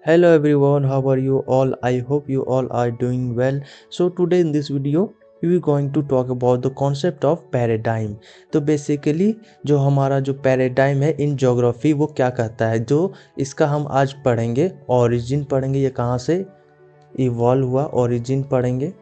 Hello everyone, how are you all? I hope you all are doing well. So today in this video we are going to talk about the concept of paradigm. तो basically जो हमारा जो paradigm है in geography वो क्या कहता है, जो इसका हम आज पढ़ेंगे। ओरिजिन पढ़ेंगे, ये कहाँ से इवॉल्व हुआ, ओरिजिन पढ़ेंगे।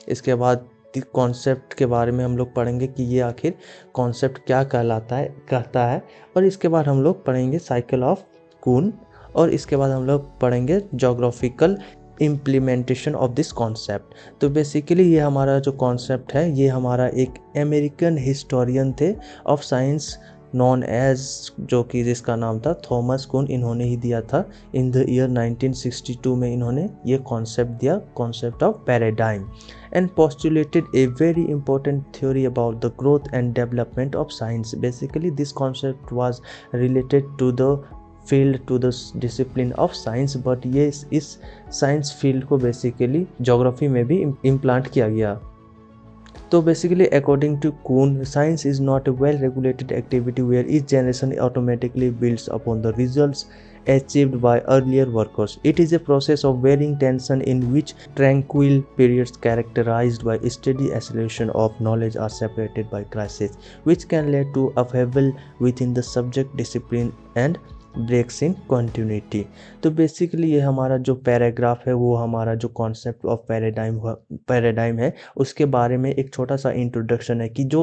इसके बाद कॉन्सेप्ट के बारे में हम लोग पढ़ेंगे कि ये आखिर कॉन्सेप्ट क्या कहता है। और इसके बाद हम लोग पढ़ेंगे साइकिल ऑफ कून। और इसके बाद हम लोग पढ़ेंगे geographical implementation of this concept. तो बेसिकली ये हमारा जो कॉन्सेप्ट है ये हमारा एक अमेरिकन हिस्टोरियन थे ऑफ साइंस नॉन एज, जो कि जिसका नाम था थॉमस कून, इन्होंने ही दिया था। इन द ईयर 1962 में इन्होंने ये कॉन्सेप्ट दिया, concept of paradigm, and postulated a very important theory about the growth and development of science. Basically this concept was related to the field, to the discipline of science, but ये इस science field को basically geography में भी implant किया गया। तो basically according to Kuhn, science is not a well regulated activity where each generation automatically builds upon the results achieved by earlier workers. It is a process of varying tension in which tranquil periods characterized by steady acceleration of knowledge are separated by crisis, which can lead to upheaval within the subject discipline and breaks in continuity. तो basically ये हमारा जो paragraph है वो हमारा जो concept of paradigm है उसके बारे में एक छोटा सा इंट्रोडक्शन है। कि जो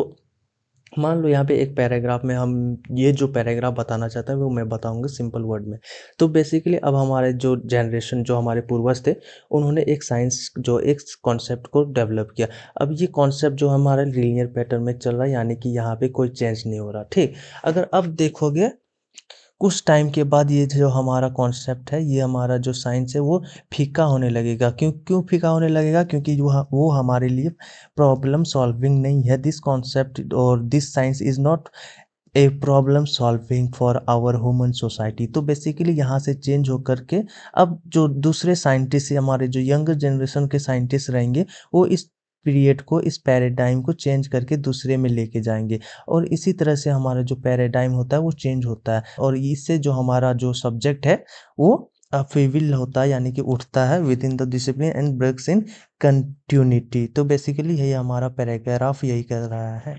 मान लो यहाँ पे एक पैराग्राफ में हम ये जो पैराग्राफ बताना चाहते हैं वो मैं बताऊंगा सिंपल वर्ड में। तो बेसिकली अब हमारे जो जनरेशन, जो हमारे पूर्वज थे, उन्होंने एक साइंस जो एक कॉन्सेप्ट को डेवलप किया। अब ये कॉन्सेप्ट जो हमारा लीनियर पैटर्न में चल रहा है, यानी कि यहाँ पे कोई चेंज नहीं हो रहा। ठीक, अगर अब देखोगे कुछ टाइम के बाद ये जो हमारा कॉन्सेप्ट है, ये हमारा जो साइंस है वो फीका होने लगेगा। क्यों फीका होने लगेगा? क्योंकि वो हमारे लिए प्रॉब्लम सॉल्विंग नहीं है। दिस कॉन्सेप्ट और this science is not a problem solving for our human society. तो बेसिकली यहाँ से चेंज होकर के अब जो दूसरे साइंटिस्ट, हमारे जो यंगर जनरेशन के साइंटिस्ट रहेंगे, वो इस पीरियड को, इस पैराडाइम को चेंज करके दूसरे में लेके जाएंगे। और इसी तरह से हमारा जो पैराडाइम होता है वो चेंज होता है, और इससे जो हमारा जो सब्जेक्ट है वो अपीविल होता है, यानी कि उठता है within the discipline and breaks in continuity. तो बेसिकली यही हमारा पैराग्राफ यही कर रहा है।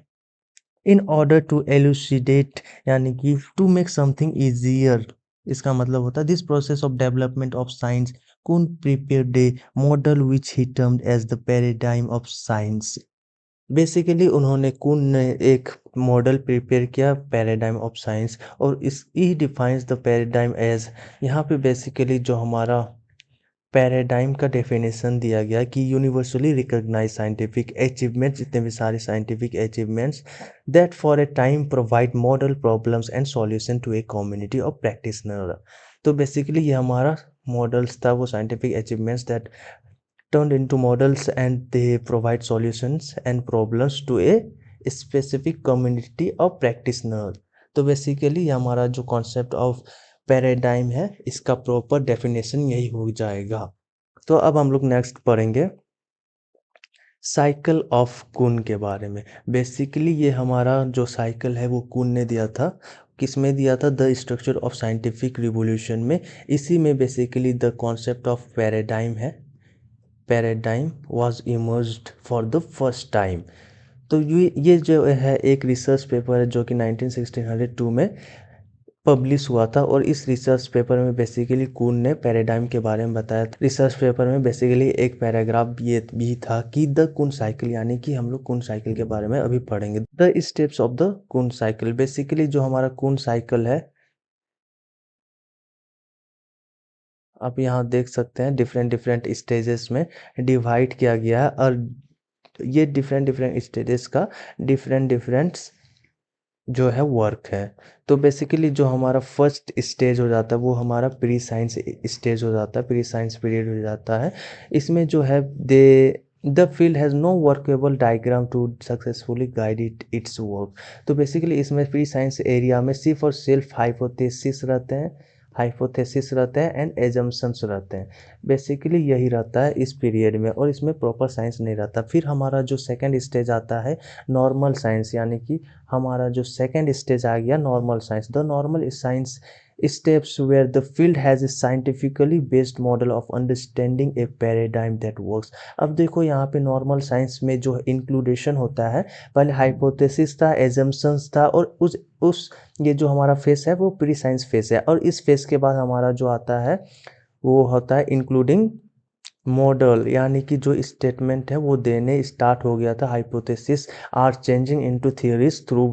इन ऑर्डर टू एलुसिडेट, यानी कि टू मेक समथिंग ईजियर, इसका मतलब होता है this process of development of science Kuhn prepared a model which he termed as the paradigm of science. Basically उन्होंने कुन ने एक मॉडल प्रिपेयर किया, पैराडाइम ऑफ साइंस, और इस he defines the paradigm as, यहाँ पे बेसिकली जो हमारा पैराडाइम का डेफिनेशन दिया गया कि यूनिवर्सली रिकॉग्नाइज साइंटिफिक अचीवमेंट्स, जितने भी सारे scientific achievements that for a time provide model problems and solution to a community of practitioner. तो बेसिकली ये हमारा मॉडल्स था, वो scientific achievements that turned into models and they provide solutions and problems to a specific community of practitioner। तो basically हमारा जो concept of paradigm है इसका प्रॉपर डेफिनेशन यही हो जाएगा। तो अब हम लोग नेक्स्ट पढ़ेंगे साइकिल ऑफ कून के बारे में। बेसिकली ये हमारा जो साइकिल है वो कून ने दिया था। किस में दिया था? The structure of scientific revolution में। इसी में basically the concept of paradigm है, paradigm was emerged for the first time. तो ये जो है एक रिसर्च पेपर है जो कि 1962 में पब्लिश हुआ था, और इस रिसर्च पेपर में बेसिकली कून ने पैराडाइम के बारे में बताया था। रिसर्च पेपर में बेसिकली एक पैराग्राफ ये भी था कि द कून साइकिल, यानी कि हम लोग कून साइकिल के बारे में अभी पढ़ेंगे। The steps of the Kuhn cycle. Basically जो हमारा कून साइकिल है, आप यहाँ देख सकते हैं डिफरेंट डिफरेंट स्टेजेस में डिवाइड किया गया है, और ये डिफरेंट डिफरेंट स्टेजेस का डिफरेंट डिफरेंट जो है वर्क है। तो बेसिकली जो हमारा फर्स्ट स्टेज हो जाता है वो हमारा प्री साइंस स्टेज हो जाता है, प्री साइंस पीरियड हो जाता है। इसमें जो है the field has no workable diagram to successfully guide its work. तो बेसिकली इसमें प्री साइंस एरिया में सिर्फ और सिर्फ हाइपोथेसिस रहते हैं एंड एजम्पशंस रहते हैं। बेसिकली यही रहता है इस पीरियड में, और इसमें प्रॉपर साइंस नहीं रहता। फिर हमारा जो सेकंड स्टेज आता है नॉर्मल साइंस, यानी कि हमारा जो सेकंड स्टेज आ गया normal science. The normal science steps where the field has a scientifically based model of understanding a paradigm that works। अब देखो यहाँ पे नॉर्मल साइंस में जो इंक्लूडेशन होता है, पहले हाइपोथेसिस था, एजम्पशंस था, और उस ये जो हमारा फेस है वो प्री साइंस फेस है, और इस फेस के बाद हमारा जो आता है वो होता है इंक्लूडिंग मॉडल, यानी कि जो स्टेटमेंट है वो देने स्टार्ट हो गया था। Hypothesis are changing into theories through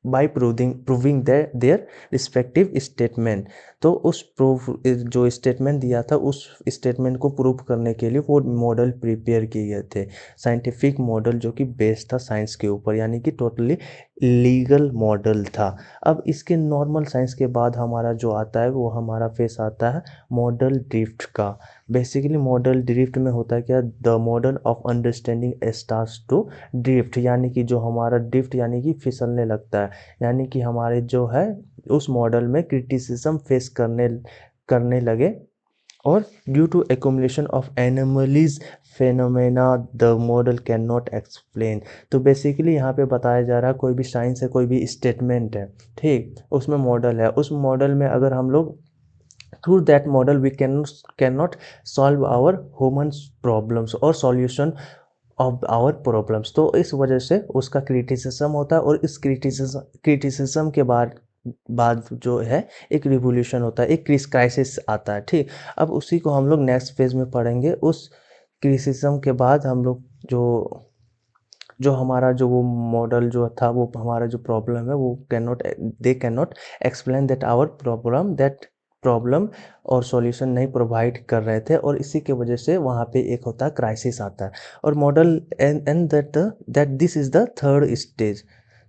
by proving their respective statement. तो उस प्रूफ जो स्टेटमेंट दिया था उस स्टेटमेंट को प्रूव करने के लिए वो मॉडल प्रिपेयर किए गए थे, साइंटिफिक मॉडल जो कि बेस्ड था साइंस के ऊपर, यानी कि टोटली लीगल मॉडल था। अब इसके नॉर्मल साइंस के बाद हमारा जो आता है वो हमारा फेस आता है मॉडल ड्रिफ्ट का। बेसिकली मॉडल ड्रिफ्ट में होता है क्या, the model of understanding starts to drift, यानी कि जो हमारा ड्रिफ्ट यानी कि फिसलने लगता है, यानी कि हमारे जो है उस मॉडल में क्रिटिसिज्म फेस करने करने लगे, और due to accumulation of anomalies phenomena the model can not explain. तो बेसिकली यहाँ पे बताया जा रहा है कोई भी साइंस है, कोई भी स्टेटमेंट है, ठीक, उसमें मॉडल है, उस मॉडल में अगर हम लोग through that model we can not solve our human problems और सॉल्यूशन ऑफ आवर प्रॉब्लम्स, तो इस वजह से उसका क्रिटिसिज्म होता है, और इस क्रिटिसिज्म के बाद बाद जो है एक रिवोल्यूशन होता है, एक क्राइसिस आता है, ठीक। अब उसी को हम लोग नेक्स्ट फेज में पढ़ेंगे। उस क्रिटिसिज्म के बाद हम लोग जो जो हमारा जो वो मॉडल जो था, वो हमारा जो प्रॉब्लम है वो can not explain that our problem और सॉल्यूशन नहीं प्रोवाइड कर रहे थे, और इसी के वजह से वहाँ पे एक होता है क्राइसिस आता है, और model and that this is the third stage.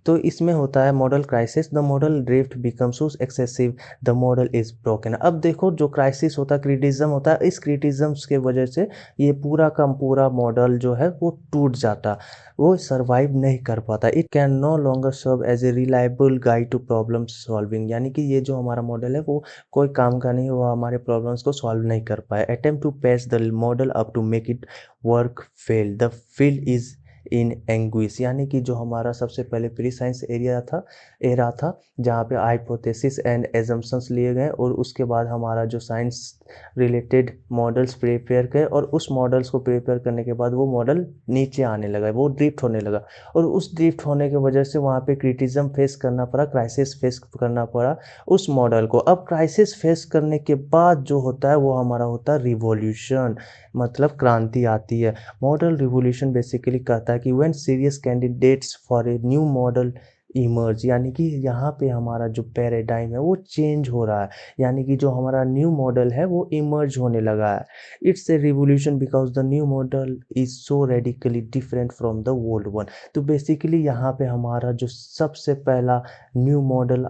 तो इसमें होता है model crisis, the model drift becomes so excessive, the model is broken. अब देखो जो क्राइसिस होता है, क्रिटिज्म होता है, इस क्रिटिज्म्स के वजह से ये पूरा का पूरा मॉडल जो है वो टूट जाता, वो सर्वाइव नहीं कर पाता। It can no longer serve as a reliable guide to problem solving, यानी कि ये जो हमारा मॉडल है वो कोई काम का नहीं, वो हमारे प्रॉब्लम्स को सॉल्व नहीं कर पाए। Attempt to patch the model up to make it work fail, the field is in anguish, यानी कि जो हमारा सबसे पहले प्री साइंस एरा था, जहाँ पे हाइपोथेसिस एंड एजम्पशंस लिए गए, और उसके बाद हमारा जो साइंस रिलेटेड मॉडल्स प्रिपेयर किए, और उस मॉडल्स को प्रिपेयर करने के बाद वो मॉडल नीचे आने लगा, वो ड्रिफ्ट होने लगा, और उस ड्रिफ्ट होने की वजह से वहाँ पे क्रिटिज्म फेस करना पड़ा, क्राइसिस फेस करना पड़ा उस मॉडल को। अब क्राइसिस फेस करने के बाद जो होता है वो हमारा होता है रिवॉल्यूशन, मतलब क्रांति आती है। मॉडल रिवॉल्यूशन बेसिकली कहता है कि when serious candidates for a new model emerge, यानी कि यहाँ पे हमारा जो पैराडाइम है वो चेंज हो रहा है, यानी कि जो हमारा न्यू मॉडल है वो इमर्ज होने लगा है। It's a revolution because the new model is so radically different from the old one. तो बेसिकली यहाँ पे हमारा जो सबसे पहला न्यू मॉडल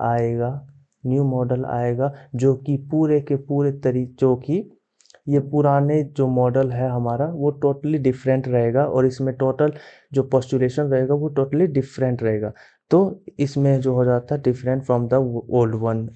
आएगा जो कि पूरे के पूरे तरीके, जो कि ये पुराने जो मॉडल है हमारा वो टोटली डिफरेंट रहेगा, और इसमें टोटल जो पोस्टुलेशन रहेगा वो टोटली डिफरेंट रहेगा। तो इसमें जो हो जाता है different from the old one.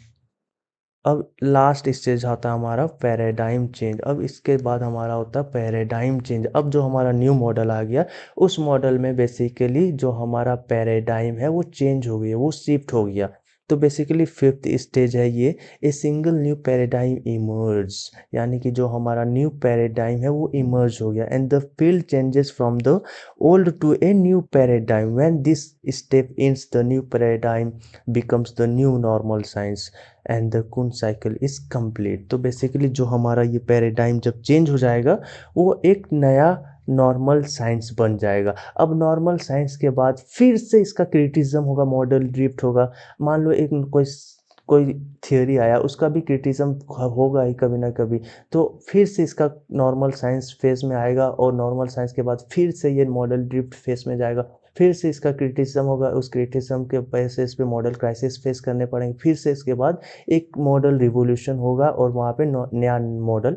अब लास्ट स्टेज आता है हमारा पैराडाइम चेंज। अब इसके बाद हमारा होता है पैराडाइम चेंज। अब जो हमारा न्यू मॉडल आ गया, उस मॉडल में बेसिकली जो हमारा पैराडाइम है वो चेंज हो गया, वो शिफ्ट हो गया। तो बेसिकली फिफ्थ स्टेज है ये, a single new paradigm emerge, यानी कि जो हमारा न्यू पैराडाइम है वो इमर्ज हो गया, and the field changes from the old to a new paradigm. When this step ins the new paradigm becomes the new normal science and the Kuhn cycle is complete. तो basically जो हमारा ये paradigm जब change हो जाएगा वो एक नया नॉर्मल साइंस बन जाएगा। अब नॉर्मल साइंस के बाद फिर से इसका क्रिटिज्म होगा, मॉडल ड्रिफ्ट होगा। मान लो एक कोई थियोरी आया, उसका भी क्रिटिज्म होगा ही कभी ना कभी, तो फिर से इसका नॉर्मल साइंस फेज में आएगा, और नॉर्मल साइंस के बाद फिर से ये मॉडल ड्रिफ्ट फेज में जाएगा, फिर से इसका क्रिटिसिज्म होगा, उस क्रिटिसिज्म के बेसिस पे मॉडल क्राइसिस फेस करने पड़ेंगे, फिर से इसके बाद एक मॉडल रिवोल्यूशन होगा, और वहाँ पे नया मॉडल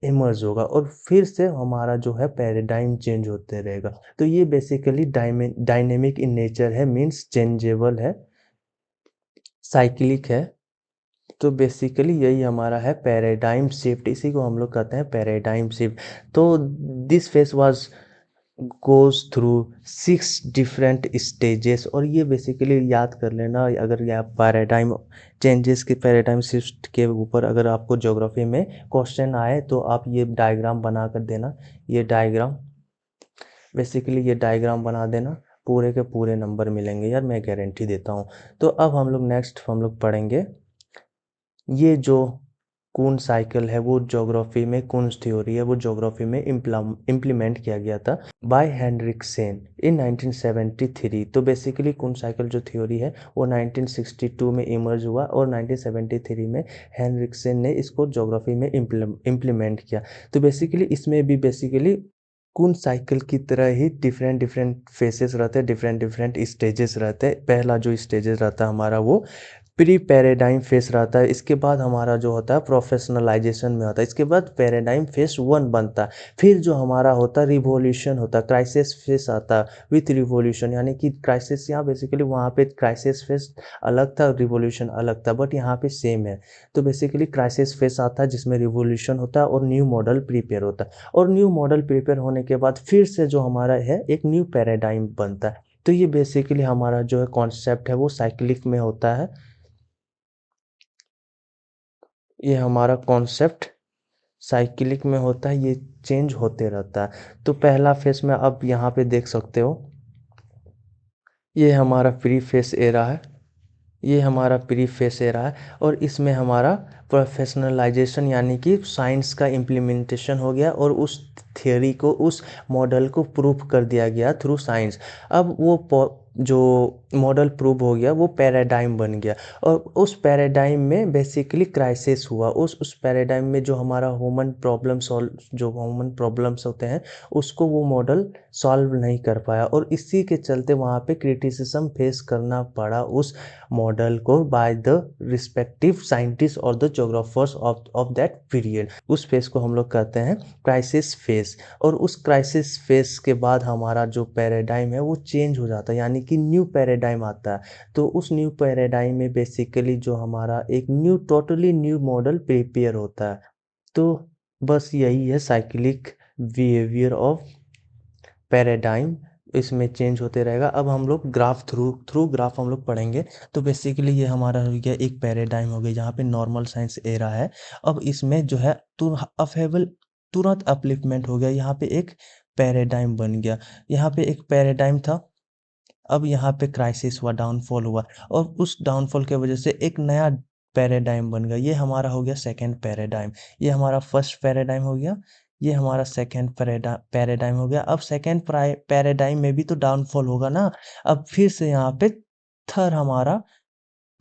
इमर्ज होगा, और फिर से हमारा जो है पैराडाइम चेंज होते रहेगा। तो ये बेसिकली डायनेमिक इन नेचर है, मीन्स चेंजेबल है, साइक्लिक है। तो बेसिकली यही हमारा है पैराडाइम शिफ्ट, इसी को हम लोग कहते हैं पैराडाइम शिफ्ट। तो this face was goes through 6 different stages. और ये बेसिकली याद कर लेना, अगर ये आप पैराडाइम चेंजेस के पैराडाइम शिफ्ट के ऊपर अगर आपको ज्योग्राफी में क्वेश्चन आए तो आप ये डायग्राम बना कर देना। ये डायग्राम बेसिकली ये डायग्राम बना देना, पूरे के पूरे नंबर मिलेंगे यार, मैं गारंटी देता हूँ। तो अब हम लोग पढ़ेंगे ये जो कून साइकिल है वो ज्योग्राफी में, कून्स थ्योरी है वो ज्योग्राफी में इम्प्लीमेंट किया गया था बाय हेनरिक सेन इन 1973। तो बेसिकली कून साइकिल जो थ्योरी है वो 1962 में इमर्ज हुआ और 1973 में हेनरिक सेन ने इसको ज्योग्राफी में इम्प्लीमेंट किया। तो बेसिकली इसमें भी बेसिकली कून साइकिल की तरह ही डिफरेंट डिफरेंट फेसेस रहते हैं, डिफरेंट डिफरेंट स्टेजेस रहते हैं। पहला जो स्टेजेस रहता है हमारा वो प्री पैराडाइम फेस रहता है, इसके बाद हमारा जो होता है प्रोफेशनलाइजेशन में होता है, इसके बाद पैराडाइम फेस 1 बनता है। फिर जो हमारा होता है रिवॉल्यूशन होता है, क्राइसिस फेस आता है विथ रिवॉल्यूशन, यानी कि क्राइसिस यहाँ बेसिकली वहाँ पे क्राइसिस फेस अलग था, रिवॉल्यूशन अलग था, बट यहाँ पे सेम है। तो बेसिकली क्राइसिस फेस आता है जिसमें रिवॉल्यूशन होता है और न्यू मॉडल प्रिपेयर होता है, और न्यू मॉडल प्रिपेयर होने के बाद फिर से जो हमारा है एक न्यू पैराडाइम बनता है। तो ये बेसिकली हमारा जो है कॉन्सेप्ट है वो साइक्लिक में होता है। ये हमारा कॉन्सेप्ट साइक्लिक में होता है, ये चेंज होते रहता है। तो पहला फेस में अब यहाँ पे देख सकते हो, ये हमारा प्री फेस एरा है, ये हमारा प्री फेस एरा है, और इसमें हमारा प्रोफेशनलाइजेशन यानी कि साइंस का इम्प्लीमेंटेशन हो गया और उस थियोरी को, उस मॉडल को प्रूव कर दिया गया थ्रू साइंस। अब वो जो मॉडल प्रूव हो गया वो पैराडाइम बन गया, और उस पैराडाइम में बेसिकली क्राइसिस हुआ। उस पैराडाइम में जो हमारा ह्यूमन प्रॉब्लम्स होते हैं उसको वो मॉडल सॉल्व नहीं कर पाया, और इसी के चलते वहाँ पे क्रिटिसिज्म फेस करना पड़ा उस मॉडल को बाय द रिस्पेक्टिव साइंटिस्ट और the geographers of that period. उस फेस को हम लोग कहते हैं क्राइसिस फेस। और उस क्राइसिस फेस के बाद हमारा जो पैराडाइम है वो चेंज हो जाता है, यानी कि न्यू पैराडाइम आता है। तो उस न्यू पैराडाइम में बेसिकली जो हमारा एक new totally new model prepare होता है। तो बस यही है साइक्लिक बिहेवियर ऑफ पैराडाइम, इसमें चेंज होते रहेगा। अब हम लोग ग्राफ थ्रू ग्राफ हम लोग पढ़ेंगे। तो बेसिकली ये हमारा हो गया एक पैराडाइम हो गया जहाँ पे नॉर्मल साइंस एरा है। अब इसमें जो है तुरंत अपलिफ्टमेंट हो गया, यहाँ पे एक पैराडाइम बन गया। यहाँ पे एक पैराडाइम था, अब यहाँ पे क्राइसिस हुआ, डाउनफॉल हुआ, और उस डाउनफॉल के वजह से एक नया पैराडाइम बन गया। ये हमारा हो गया सेकंड पैराडाइम, ये हमारा फर्स्ट पैराडाइम हो गया, ये हमारा सेकंड पैराडाइम हो गया। अब सेकंड पैराडाइम में भी तो डाउनफॉल होगा ना, अब फिर से यहाँ पे थर्ड हमारा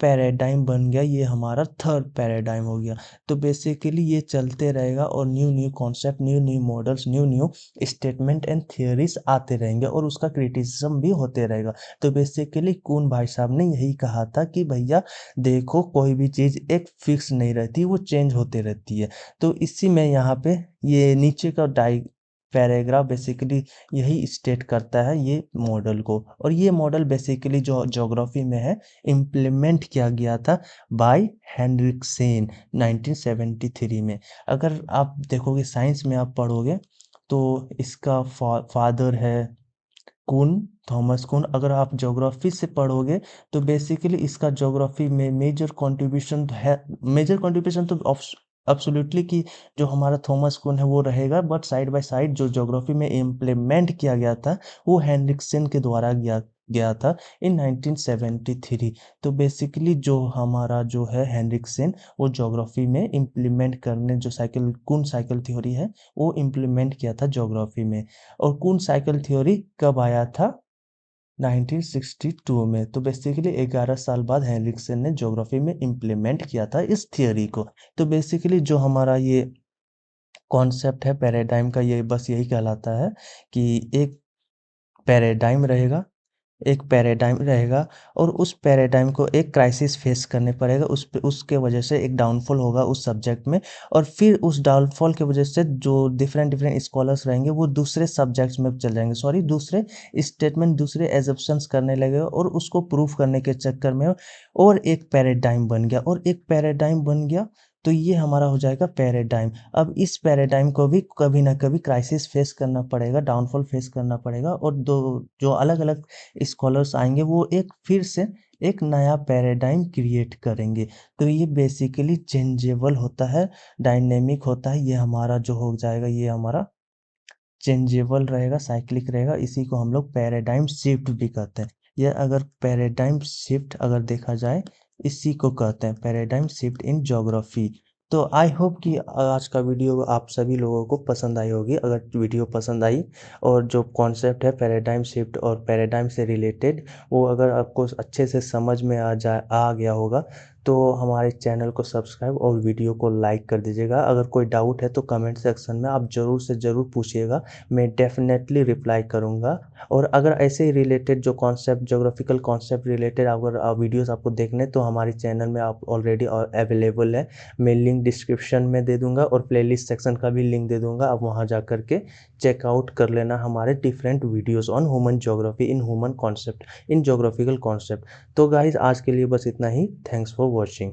पैराडाइम बन गया, ये हमारा थर्ड पैराडाइम हो गया। तो बेसिकली ये चलते रहेगा और new new concept, new new models, new new statement and theories आते रहेंगे और उसका क्रिटिसिज्म भी होते रहेगा। तो बेसिकली कून भाई साहब ने यही कहा था कि भैया देखो कोई भी चीज़ एक फिक्स नहीं रहती, वो चेंज होते रहती है। तो इसी में यहाँ पे ये नीचे का पैराग्राफ बेसिकली यही स्टेट करता है ये मॉडल को, और ये मॉडल बेसिकली जो ज्योग्राफी में है इम्प्लीमेंट किया गया था बाय हेनरिक सेन 1973 में। अगर आप देखोगे साइंस में आप पढ़ोगे तो इसका फादर है कून, थॉमस कून। अगर आप ज्योग्राफी से पढ़ोगे तो बेसिकली इसका ज्योग्राफी में मेजर कंट्रीब्यूशन है, मेजर कंट्रीब्यूशन तो एब्सोल्युटली कि जो हमारा थॉमस कून है वो रहेगा, बट साइड बाय साइड जो ज्योग्राफी में इम्प्लीमेंट किया गया था वो हेनरिक्सन के द्वारा गया गया था इन 1973। तो बेसिकली जो हमारा जो है हेनरिक्सन वो ज्योग्राफी में इम्प्लीमेंट करने, जो साइकिल कून साइकिल थ्योरी है वो इम्प्लीमेंट किया था ज्योग्राफी में। और कून साइकिल थ्योरी कब आया था? 1962 में। तो बेसिकली 11 साल बाद हेनरिक्सन ने ज्योग्राफी में इम्प्लीमेंट किया था इस थियोरी को। तो बेसिकली जो हमारा ये कॉन्सेप्ट है पैराडाइम का, ये बस यही कहलाता है कि एक पैराडाइम रहेगा, एक पैराडाइम रहेगा, और उस पैराडाइम को एक क्राइसिस फेस करने पड़ेगा, उसके वजह से एक डाउनफॉल होगा उस सब्जेक्ट में, और फिर उस डाउनफॉल की वजह से जो डिफरेंट डिफरेंट स्कॉलर्स रहेंगे वो दूसरे सब्जेक्ट्स में चल जाएंगे, सॉरी दूसरे स्टेटमेंट, दूसरे एजप्शंस करने लगे, और उसको प्रूफ करने के चक्कर में और एक पैराडाइम बन गया, और एक पैराडाइम बन गया तो ये हमारा हो जाएगा पैराडाइम। अब इस पैराडाइम को भी कभी ना कभी क्राइसिस फेस करना पड़ेगा, डाउनफॉल फेस करना पड़ेगा, और दो जो अलग अलग स्कॉलर्स आएंगे वो एक फिर से एक नया पैराडाइम क्रिएट करेंगे। तो ये बेसिकली चेंजेबल होता है, डायनेमिक होता है। ये हमारा जो हो जाएगा ये हमारा चेंजेबल रहेगा, साइक्लिक रहेगा। इसी को हम लोग पैराडाइम शिफ्ट भी कहते हैं। यह अगर पैराडाइम शिफ्ट अगर देखा जाए, इसी को कहते हैं पैराडाइम शिफ्ट इन ज्योग्राफी। तो आई होप कि आज का वीडियो आप सभी लोगों को पसंद आई होगी। अगर वीडियो पसंद आई और जो कॉन्सेप्ट है पैराडाइम शिफ्ट और पैराडाइम से रिलेटेड वो अगर आपको अच्छे से समझ में आ गया होगा, तो हमारे चैनल को सब्सक्राइब और वीडियो को लाइक कर दीजिएगा। अगर कोई डाउट है तो कमेंट सेक्शन में आप ज़रूर से ज़रूर पूछिएगा, मैं डेफिनेटली रिप्लाई करूँगा। और अगर ऐसे ही रिलेटेड जो कॉन्सेप्ट, ज्योग्राफिकल कॉन्सेप्ट रिलेटेड अगर वीडियोस आपको देखने, तो हमारे चैनल में आप ऑलरेडी अवेलेबल है। मैं लिंक डिस्क्रिप्शन में दे दूंगा और प्लेलिस्ट सेक्शन का भी लिंक दे दूंगा, आप वहाँ जा करके चेकआउट कर लेना हमारे different videos on human geography in human concept in geographical concept. तो गाइज आज के लिए बस इतना ही। Thanks for watching.